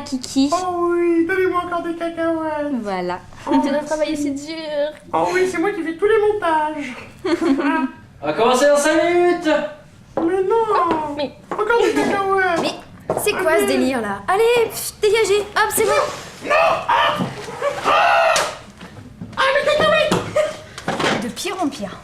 Kiki. Oh oui, donnez-moi encore des cacahuètes. Voilà. On a travaillé si dur. Oh oui, c'est moi qui fais tous les montages. On va commencer dans 5 minutes. Mais non. Mais- Encore des cacahuètes. Mais c'est quoi ce délire là? Allez, dégagez. Hop, c'est bon. mes cacahuètes. De pire en pire.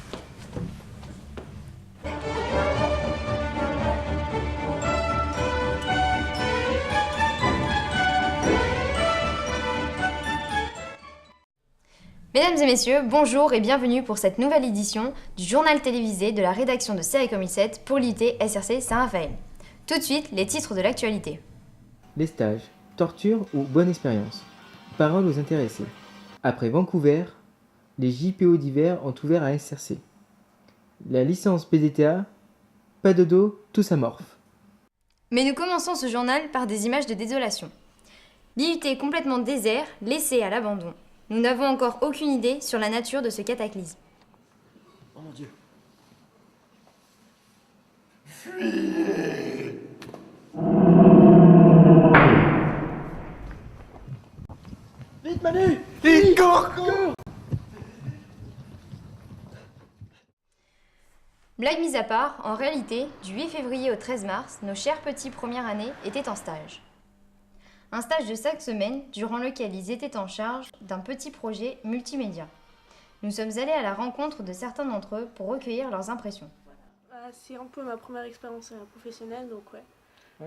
Mesdames et messieurs, bonjour et bienvenue pour cette nouvelle édition du journal télévisé de la rédaction de Série Comme il 7 pour l'IUT SRC Saint-Raphaël. Tout de suite, les titres de l'actualité. Les stages, torture ou bonne expérience. Parole aux intéressés. Après Vancouver, les JPO d'hiver ont ouvert à SRC. La licence PDTA, pas de dos, tous amorphes. Mais nous commençons ce journal par des images de désolation. L'IUT est complètement désert, laissé à l'abandon. Nous n'avons encore aucune idée sur la nature de ce cataclysme. Oh mon Dieu. Vite Manu. Vite, cours. Blague mise à part, en réalité, du 8 février au 13 mars, nos chers petits première année étaient en stage. Un stage de 5 semaines, durant lequel ils étaient en charge d'un petit projet multimédia. Nous sommes allés à la rencontre de certains d'entre eux pour recueillir leurs impressions. C'est un peu ma première expérience professionnelle, donc ouais.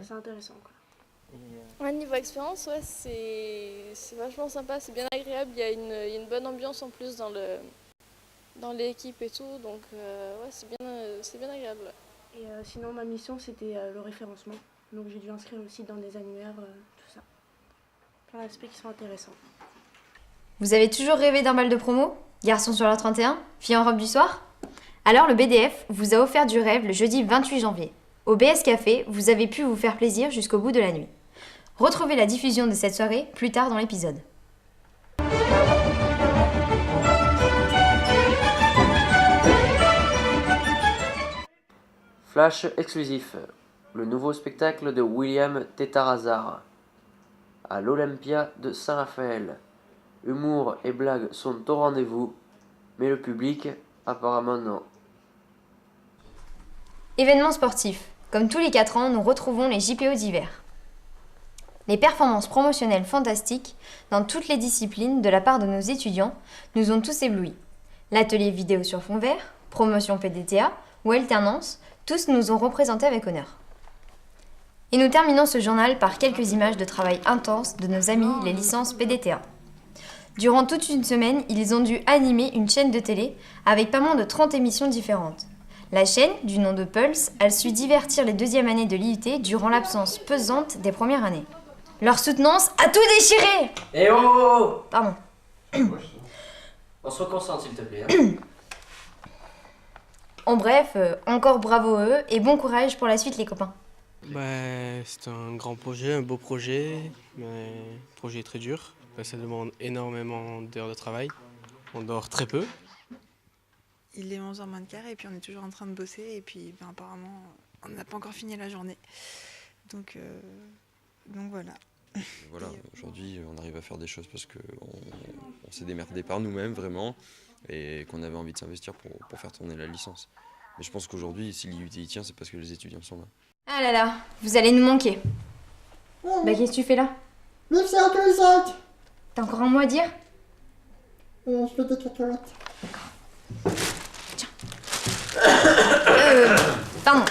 C'est intéressant quoi. Ouais, niveau expérience, ouais, c'est vachement sympa, c'est bien agréable, il y a une bonne ambiance en plus dans l'équipe et tout, donc ouais, c'est bien agréable. Et sinon ma mission c'était le référencement, donc j'ai dû inscrire le site dans des annuaires, tout ça. Plein d'aspects qui sont intéressants. Vous avez toujours rêvé d'un bal de promo? Garçon sur la 31? Fille en robe du soir? Alors le BDF vous a offert du rêve le jeudi 28 janvier. Au BS Café, vous avez pu vous faire plaisir jusqu'au bout de la nuit. Retrouvez la diffusion de cette soirée plus tard dans l'épisode. Flash exclusif. Le nouveau spectacle de William Tétarazard à l'Olympia de Saint-Raphaël. Humour et blagues sont au rendez-vous, mais le public, apparemment non. Événements sportifs. Comme tous les 4 ans, nous retrouvons les JPO d'hiver. Les performances promotionnelles fantastiques dans toutes les disciplines de la part de nos étudiants nous ont tous éblouis. L'atelier vidéo sur fond vert, promotion PDTA ou alternance, tous nous ont représentés avec honneur. Et nous terminons ce journal par quelques images de travail intense de nos amis les licences PDTA. Durant toute une semaine, ils ont dû animer une chaîne de télé avec pas moins de 30 émissions différentes. La chaîne, du nom de Pulse, a su divertir les deuxièmes années de l'IUT durant l'absence pesante des premières années. Leur soutenance a tout déchiré! Eh oh! Pardon. On se reconcentre s'il te plaît. Hein. En bref, encore bravo eux et bon courage pour la suite les copains. C'est un grand projet, un beau projet, mais un projet très dur. Ça demande énormément d'heures de travail. On dort très peu. Il est 11h moins le quart et puis on est toujours en train de bosser et puis apparemment on n'a pas encore fini la journée. Donc voilà. Voilà, aujourd'hui on arrive à faire des choses parce qu'on s'est démerdé par nous-mêmes vraiment et qu'on avait envie de s'investir pour faire tourner la licence. Mais je pense qu'aujourd'hui, si l'IUT y tient, c'est parce que les étudiants sont là. Ah là là, vous allez nous manquer. Bah qu'est-ce que tu fais là? Vive c'est un peu les sacs. T'as encore un mot à dire? Je fais des cacahuètes. Pardon.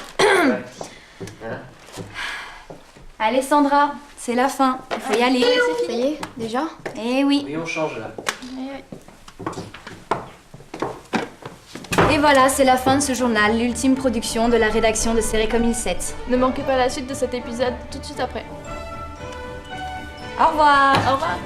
Allez Sandra, c'est la fin. Il faut y aller. Ça y est, déjà? Eh oui. Oui, on change là. Et voilà, c'est la fin de ce journal, l'ultime production de la rédaction de Série Comme il 7. Ne manquez pas la suite de cet épisode tout de suite après. Au revoir. Au revoir.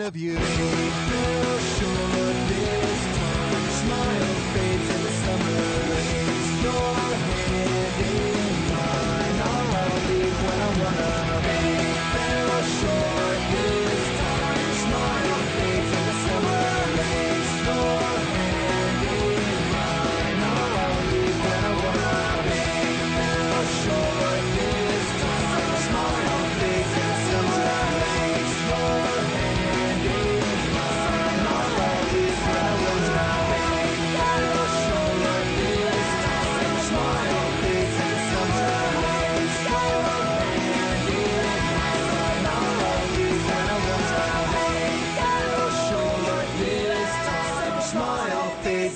Of you. Feel sure this time. Smile fades in the summer rays. Your hand in mine. I'll leave when I wanna. Feel sure this time. Smile fades in the summer rays. Your hand in mine. I'll leave when I wanna. Feel sure this time. Smile fades in the summer rays.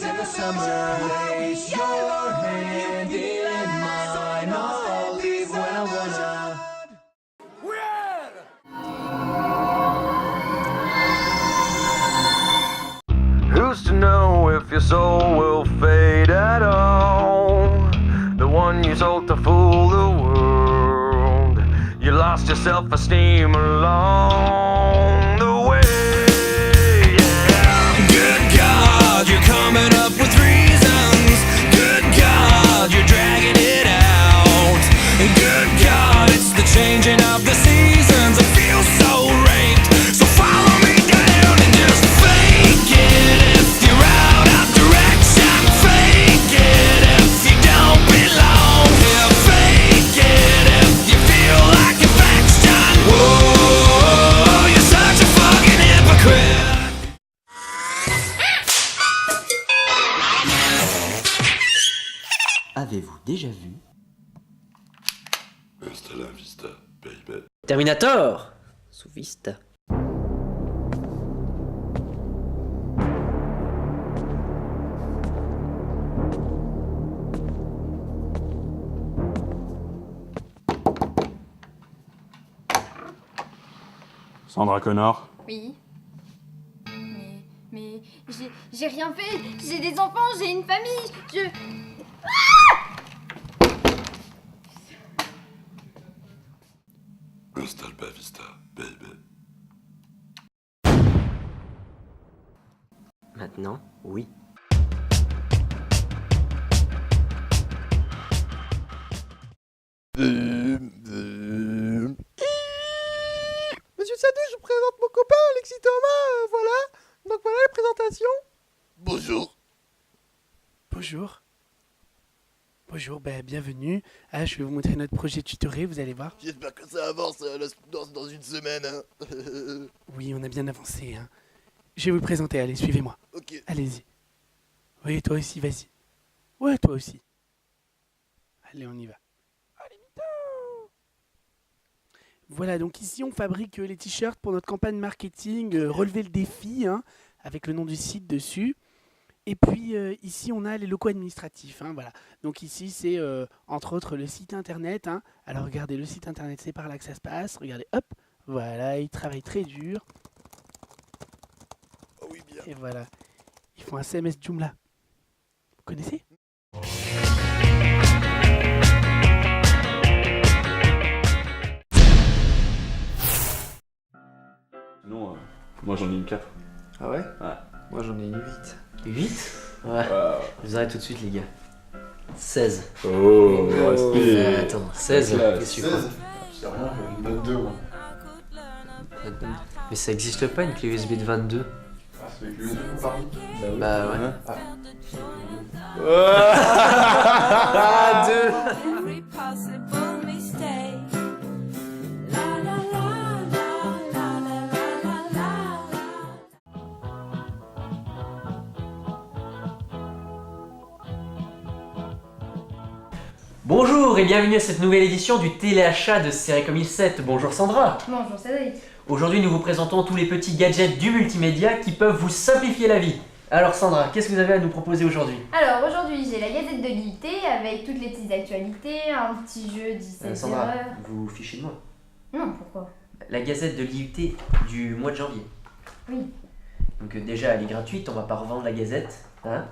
Your summer rays, your hand in mine. I'll leave when I wanna. Who's to know if your soul will fade at all? The one you sold to fool the world. You lost your self-esteem along the way. Good God, you're coming up with reasons. Good God, you're dragging it out. Good God, it's the changing of the seasons. I feel so raped, so follow me down and just fake it if you're out of direction. Fake it if you don't belong here. Fake it if you feel like affection. Whoa, you're such a fucking hypocrite. Avez-vous déjà vu Hasta la vista, baby. Terminator sous Vista? Sandra Connor. Oui. Mais j'ai rien fait. J'ai des enfants, j'ai une famille. Hasta la vista, baby. Maintenant, oui. Monsieur Sardou, je vous présente mon copain Alexis Thomas, voilà. Donc voilà la présentation. Bonjour. Bonjour. Bonjour, bienvenue. Ah, je vais vous montrer notre projet tutoré, vous allez voir. J'espère que ça avance dans une semaine. Hein. Oui, on a bien avancé. Hein. Je vais vous le présenter, allez, suivez-moi. Ok. Allez-y. Oui, toi aussi, vas-y. Ouais, toi aussi. Allez, on y va. Allez, mytho. Voilà, donc ici, on fabrique les t-shirts pour notre campagne marketing, relever le défi, hein, avec le nom du site dessus. Et puis ici, on a les locaux administratifs. Hein, voilà. Donc ici, c'est entre autres le site internet. Hein. Alors regardez, le site internet, c'est par là que ça se passe. Regardez, hop, voilà, ils travaillent très dur. Oh oui, bien. Et voilà, ils font un CMS Joomla. Vous connaissez ? Non, moi j'en ai une 4. Ah ouais? Ouais. Moi j'en ai une 8. 8 Ouais. Je vous arrête tout de suite, les gars. 16. Oh, respect. Attends, 16. Qu'est-ce que tu crois? C'est rien, une 22 moi. Mais ça existe pas une clé USB de 22? Ah, c'est avec l'USB ou Paris? Bah ouais. Ah, 2. Bonjour et bienvenue à cette nouvelle édition du téléachat de Série comme il 7. Bonjour Sandra. Bonjour Cédric. Aujourd'hui nous vous présentons tous les petits gadgets du multimédia qui peuvent vous simplifier la vie. Alors Sandra, qu'est-ce que vous avez à nous proposer aujourd'hui? Alors aujourd'hui j'ai la Gazette de l'IUT avec toutes les petites actualités, un petit jeu 17 Sandra, heures. vous vous fichez de moi. Non, pourquoi? La Gazette de l'IUT du mois de janvier. Oui. Donc déjà elle est gratuite, on va pas revendre la Gazette, hein?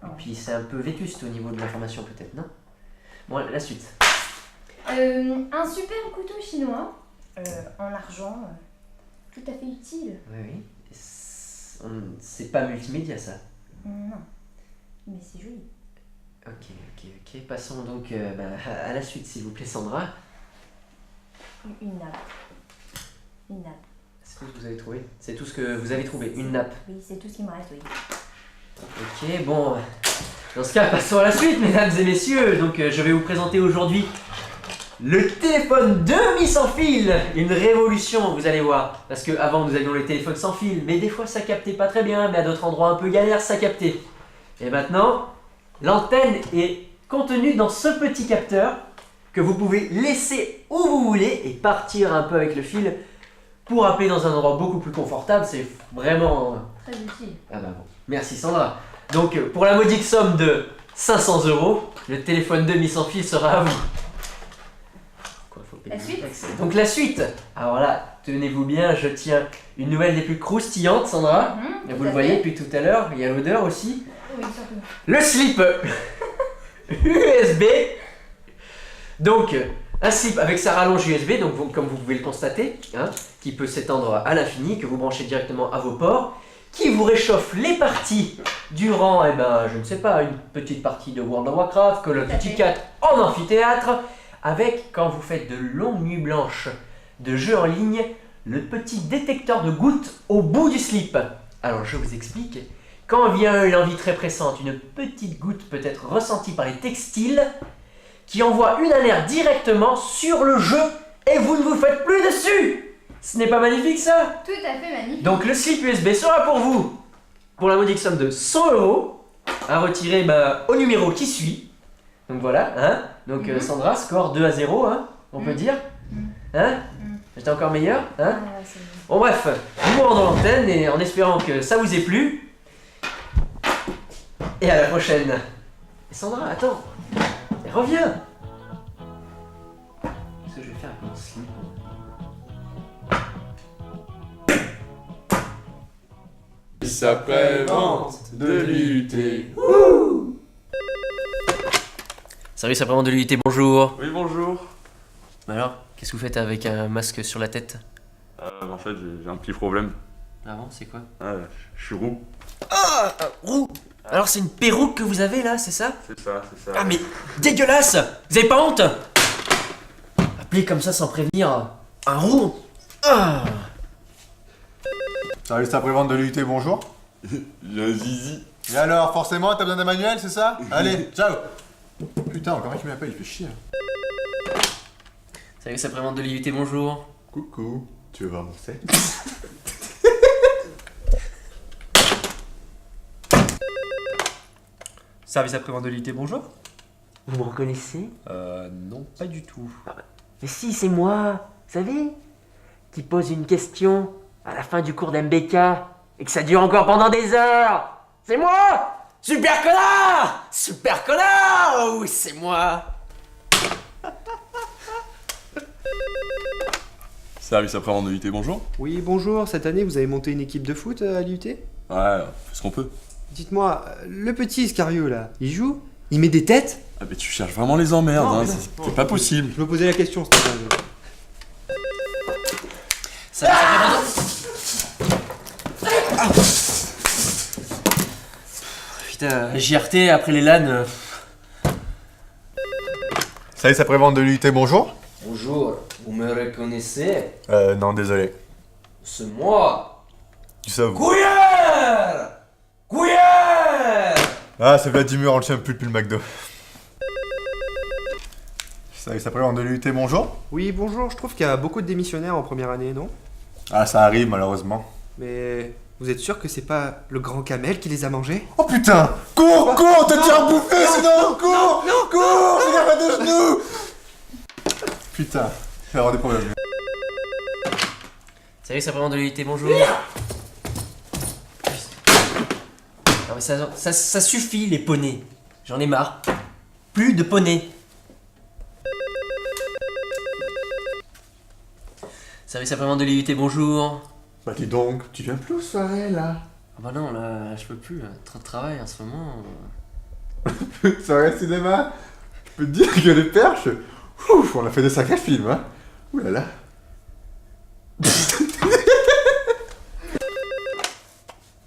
Et puis c'est un peu vétuste au niveau de l'information peut-être, non? Bon, la suite. Un super couteau chinois en argent, tout à fait utile. Oui. C'est pas multimédia ça. Non, mais c'est joli. Ok. Passons donc à la suite s'il vous plaît Sandra. Une nappe. Une nappe. C'est tout ce que vous avez trouvé? C'est tout ce que vous avez trouvé, une nappe? Oui, c'est tout ce qui me reste, oui. Ok, bon. Dans ce cas, passons à la suite, mesdames et messieurs. Donc, je vais vous présenter aujourd'hui le téléphone demi sans fil. Une révolution, vous allez voir. Parce que avant nous avions le téléphone sans fil, mais des fois ça captait pas très bien, mais à d'autres endroits un peu galère, ça captait. Et maintenant, l'antenne est contenue dans ce petit capteur que vous pouvez laisser où vous voulez et partir un peu avec le fil pour appeler dans un endroit beaucoup plus confortable. C'est vraiment très utile. Ah bah bon. Merci Sandra. Donc pour la modique somme de 500 €, le téléphone demi sans fil sera à vous. La suite? Donc la suite. Alors là, tenez-vous bien, je tiens une nouvelle des plus croustillantes, Sandra. Vous le voyez depuis tout à l'heure, il y a l'odeur aussi. Oui, surtout. Le slip USB. Donc un slip avec sa rallonge USB, donc comme vous pouvez le constater, hein, qui peut s'étendre à l'infini, que vous branchez directement à vos ports, qui vous réchauffe les parties durant, je ne sais pas, une petite partie de World of Warcraft, Call of Duty 4 en amphithéâtre, avec, quand vous faites de longues nuits blanches de jeux en ligne, le petit détecteur de gouttes au bout du slip. Alors je vous explique, quand vient une envie très pressante, une petite goutte peut être ressentie par les textiles, qui envoie une alerte directement sur le jeu, et vous ne vous faites plus dessus. Ce n'est pas magnifique ça? Tout à fait magnifique. Donc le slip USB sera pour vous, pour la modique somme de 100 €, à retirer au numéro qui suit. Donc voilà, hein. Donc Sandra, score 2-0, hein, on peut dire. Hein? J'étais encore meilleur, hein. Bon bref, nous rendons l'antenne et en espérant que ça vous ait plu. Et à la prochaine. Et Sandra, attends, reviens. Qu'est-ce que je vais faire avec mon slip? Après-vente de l'IUT. Service après-vente de l'IUT, bonjour. Oui, bonjour. Alors, qu'est-ce que vous faites avec un masque sur la tête? En fait, j'ai un petit problème. Ah bon, c'est quoi? Je suis roux. Ah, roux. Alors c'est une perruque que vous avez là, c'est ça? C'est ça. Ah mais dégueulasse! Vous avez pas honte? Appelez comme ça sans prévenir un roux. Ah. Service après-vente de l'IUT, bonjour. J'ai un zizi. Et alors, forcément, t'as besoin d'un manuel, c'est ça? Allez, ciao. Putain, encore un qui m'appelle, il fait chier. Service après-vente de l'IUT, bonjour. Coucou, tu veux voir mon set? Service après-vente de l'IUT, bonjour. Vous me reconnaissez? Non, pas du tout. Mais si, c'est moi, vous savez, qui pose une question à la fin du cours d'MBK et que ça dure encore pendant des heures. C'est moi! Super connard! Super connard! Oui, c'est moi! Service après-vente de l'IUT, bonjour. Oui, bonjour. Cette année, vous avez monté une équipe de foot à l'IUT? Ouais, on fait ce qu'on peut. Dites-moi, le petit Iscario là, il joue? Il met des têtes? Ah mais tu cherches vraiment les emmerdes, Non, hein, mais non. c'est pas possible. Je me posais la question, c'était pas... Service après-vente Putain, JRT après les LAN. Ça y est, ça prévente de l'UIT, bonjour. Bonjour, vous me reconnaissez? Non, désolé. C'est moi. Tu sais, vous. Couillère. Ah, c'est Vladimir, on le tient plus depuis le McDo. Ça y est, ça prévente de l'UIT, bonjour. Oui, bonjour, je trouve qu'il y a beaucoup de démissionnaires en première année, non? Ah, ça arrive, malheureusement. Mais vous êtes sûr que c'est pas le grand Kamel qui les a mangés? Oh putain! Cours, te tiens à bouffer, sinon! Cours! Cours! Je vais mettre de genoux! Putain, il va y avoir des problèmes. Salut, ça prévente de l'unité, bonjour. Non mais ça suffit les poneys. J'en ai marre. Plus de poneys. Service après-vente de l'IUT, bonjour. Bah dis donc, tu viens plus aux soirées là? Ah bah non, là, je peux plus. Trop de travail en ce moment. Soirée cinéma? Je peux te dire que les perches, ouf, on a fait des sacrés films, hein? Ouh là là.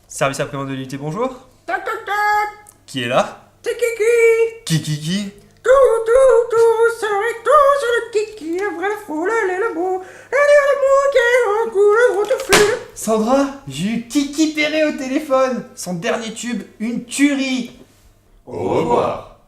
Service après-vente de l'unité, bonjour. Tac tac tac. Qui est là? C'est Kiki. Qui? Tout, serez tout sur le Kiki, le vrai, le faux, le lait, le beau, le mot qui est un coup, le gros te flûte. Sandra, j'ai eu Kiki Perret au téléphone. Son dernier tube, une tuerie. Au revoir.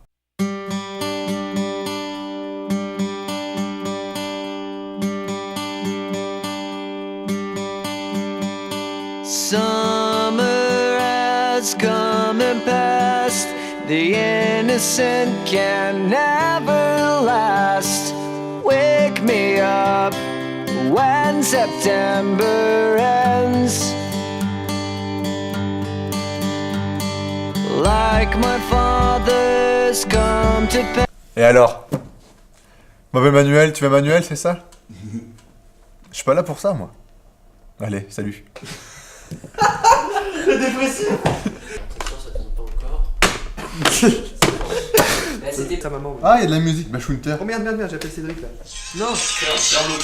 Summer has come and passed. The innocent can never last. Wake me up when September ends. Like my father's come to pass. Et alors? M'appelle Manuel, tu veux Manuel, c'est ça? Je suis pas là pour ça, moi. Allez, salut. Le dépressif. Ça tourne pas encore. C'était ta maman. Ah, il y a de la musique, bah Schunter. Oh merde, j'appelle Cédric là. Non, ferme-le.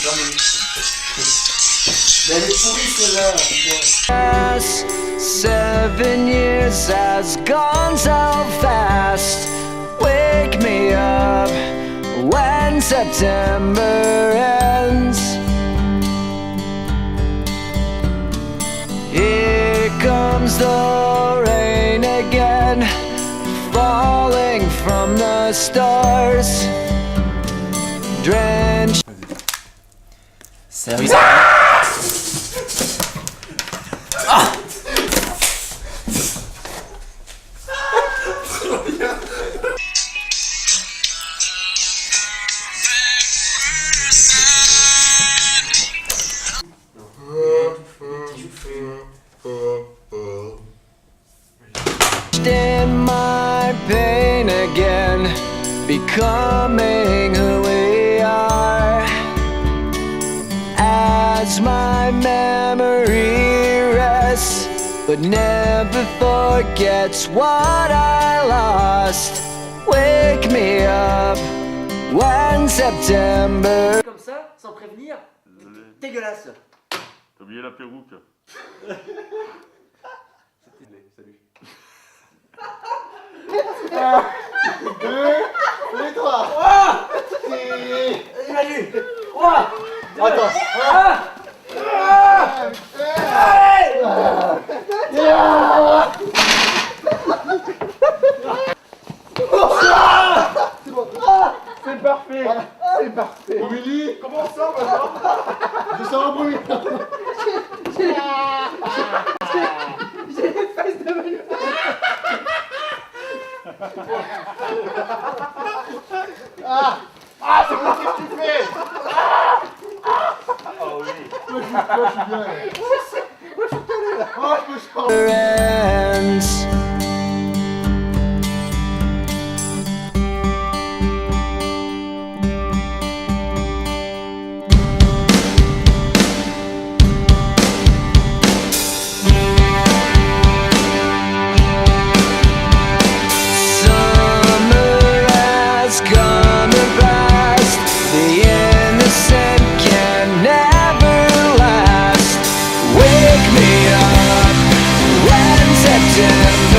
Mais elle est pourrie celle-là. 7 years has gone so fast. Wake me up when September ends. Here comes the rain again, falling from the stars. Drenched. Service. In my pain again, becoming who we are. As my memory rests, but never forgets what I lost. Wake me up when September. Comme ça, sans prévenir. Dégueulasse. T'as oublié la perruque. Salut. 2, les 3. Imagine. 3. Attends. C'est parfait. C'est parfait. Willy, Comment ça maintenant? je sens un bruit. J'ai les fesses de Manuel. Ah, c'est bon, qu'est-ce que tu fais? Oh oui. Moi je suis bien. Moi je suis calé là. Oh, je me sens. Ends. Summer has come and passed. The innocent can never last. Wake me up when September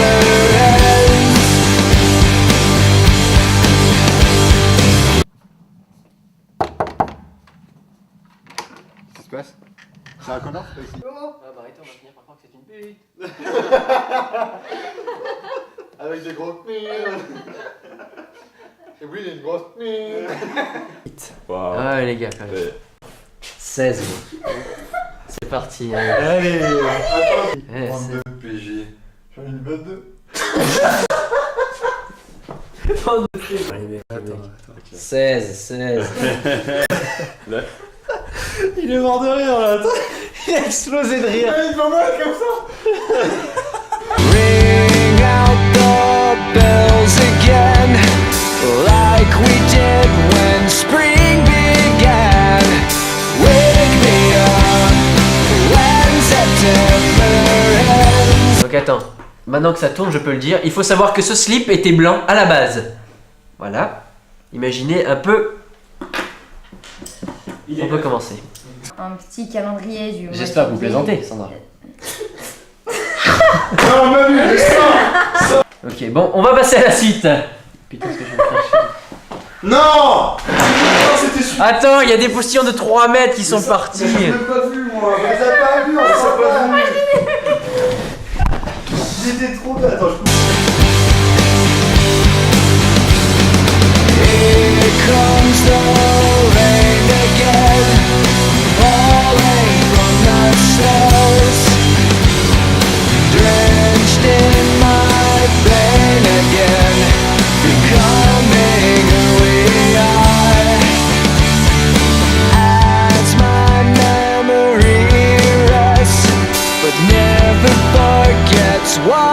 Non. Ah bah arrêtez, on va finir par croire que c'est une pute. Avec des grosses mines. Et oui, il a une grosse mine. Ah les gars, quand même. 16. C'est parti. Allez. Attends. 32 PG. J'en ai une 22. Allez mec, 16. Il est mort de rire là, attends. Il a explosé de rire. Il va mal comme ça. Ring out the bells again, like we did when spring began. Wake me up when September ends. Donc attends, maintenant que ça tourne, je peux le dire. Il faut savoir que ce slip était blanc à la base. Voilà. Imaginez un peu. On peut commencer. Un petit calendrier du mois de J'espère que vous janvier. plaisantez, Sandra. Non, Manu, ça. Ok, bon, on va passer à la suite. Putain, ce que je vais me faire chier. Non. Attends, il y a des postillons de 3 mètres qui sont partis. Je l'ai pas vu, moi. On les a pas vus, on les a pas vus. J'étais trop bête. Attends, je coupe. Here comes the rain again, falling from the stars, drenched in my pain again, becoming who we are. As my memory rests, but never forgets what